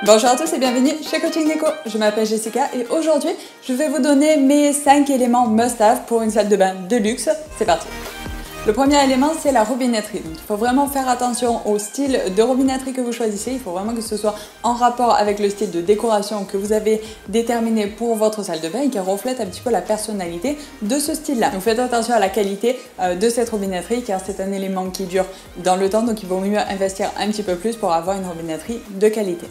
Bonjour à tous et bienvenue chez Coaching Déco. Je m'appelle Jessica et aujourd'hui, je vais vous donner mes 5 éléments must-have pour une salle de bain de luxe. C'est parti. Le premier élément, c'est la robinetterie. Donc, il faut vraiment faire attention au style de robinetterie que vous choisissez. Il faut vraiment que ce soit en rapport avec le style de décoration que vous avez déterminé pour votre salle de bain et qui reflète un petit peu la personnalité de ce style-là. Donc, faites attention à la qualité de cette robinetterie car c'est un élément qui dure dans le temps. Donc, il vaut mieux investir un petit peu plus pour avoir une robinetterie de qualité.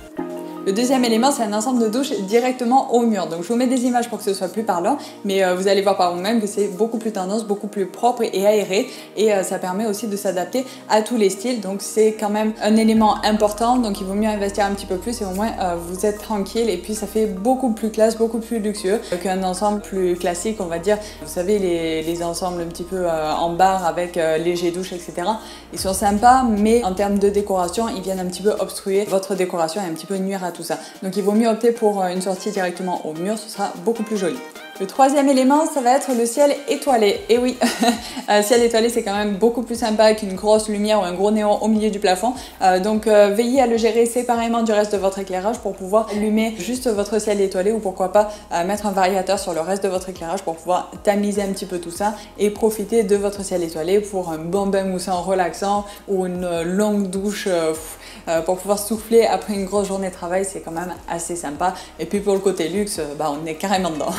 Le deuxième élément, c'est un ensemble de douche directement au mur. Donc je vous mets des images pour que ce soit plus parlant, mais vous allez voir par vous-même que c'est beaucoup plus tendance, beaucoup plus propre et aéré, et ça permet aussi de s'adapter à tous les styles. Donc c'est quand même un élément important, donc il vaut mieux investir un petit peu plus et au moins vous êtes tranquille, et puis ça fait beaucoup plus classe, beaucoup plus luxueux qu'un ensemble plus classique, on va dire. Vous savez, les ensembles un petit peu en bar avec léger douche, etc. Ils sont sympas, mais en termes de décoration, ils viennent un petit peu obstruer votre décoration et un petit peu nuire à tout ça. Donc il vaut mieux opter pour une sortie directement au mur, ce sera beaucoup plus joli. Le troisième élément, ça va être le ciel étoilé. Et oui, ciel étoilé, c'est quand même beaucoup plus sympa qu'une grosse lumière ou un gros néon au milieu du plafond. Donc veillez à le gérer séparément du reste de votre éclairage pour pouvoir allumer juste votre ciel étoilé, ou pourquoi pas mettre un variateur sur le reste de votre éclairage pour pouvoir tamiser un petit peu tout ça et profiter de votre ciel étoilé pour un bon bain moussant relaxant ou une longue douche pour pouvoir souffler après une grosse journée de travail. C'est quand même assez sympa. Et puis pour le côté luxe, on est carrément dedans.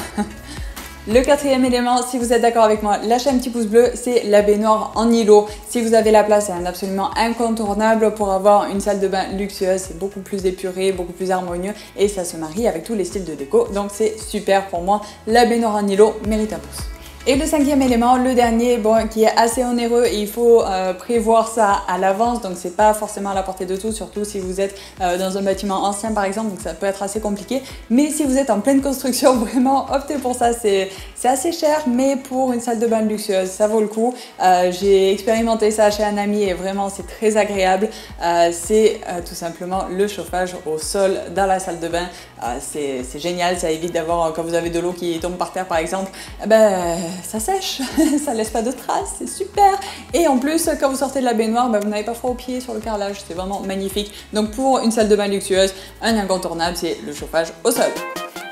Le quatrième élément, si vous êtes d'accord avec moi, lâchez un petit pouce bleu, c'est la baignoire en îlot. Si vous avez la place, c'est un absolument incontournable pour avoir une salle de bain luxueuse. C'est beaucoup plus épuré, beaucoup plus harmonieux et ça se marie avec tous les styles de déco. Donc c'est super pour moi. La baignoire en îlot mérite un pouce. Et le cinquième élément, le dernier, qui est assez onéreux et il faut prévoir ça à l'avance, donc c'est pas forcément à la portée de tous, surtout si vous êtes dans un bâtiment ancien par exemple, donc ça peut être assez compliqué. Mais si vous êtes en pleine construction, vraiment optez pour ça, c'est assez cher, mais pour une salle de bain luxueuse, ça vaut le coup. J'ai expérimenté ça chez un ami et vraiment c'est très agréable. C'est tout simplement le chauffage au sol dans la salle de bain. C'est génial, ça évite d'avoir, quand vous avez de l'eau qui tombe par terre par exemple, ça sèche, ça laisse pas de traces, c'est super. Et en plus, quand vous sortez de la baignoire, vous n'avez pas froid aux pieds sur le carrelage, c'est vraiment magnifique. Donc pour une salle de bain luxueuse, un incontournable, c'est le chauffage au sol.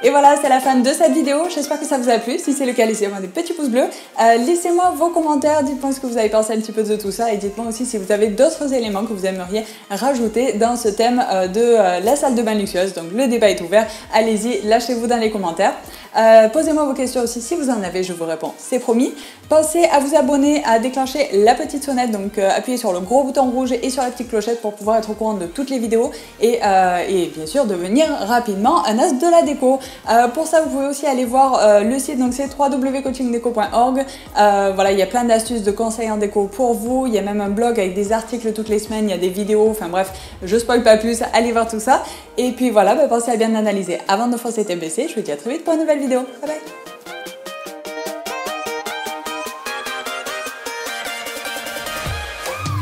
Et voilà, c'est la fin de cette vidéo. J'espère que ça vous a plu. Si c'est le cas, laissez-moi des petits pouces bleus. Laissez-moi vos commentaires. Dites-moi ce que vous avez pensé un petit peu de tout ça. Et dites-moi aussi si vous avez d'autres éléments que vous aimeriez rajouter dans ce thème de la salle de bain luxueuse. Donc le débat est ouvert. Allez-y, lâchez-vous dans les commentaires. Posez-moi vos questions aussi si vous en avez. Je vous réponds, c'est promis. Pensez à vous abonner, à déclencher la petite sonnette. Donc appuyez sur le gros bouton rouge et sur la petite clochette pour pouvoir être au courant de toutes les vidéos. Et bien sûr, devenir rapidement un as de la déco. Pour ça, vous pouvez aussi aller voir le site, donc c'est www.coachingdeco.org. Voilà, il y a plein d'astuces, de conseils en déco pour vous. Il y a même un blog avec des articles toutes les semaines, il y a des vidéos, enfin bref, je spoil pas plus, allez voir tout ça. Et puis voilà, pensez à bien analyser avant de foncer tête baissée. Je vous dis à très vite pour une nouvelle vidéo. Bye bye.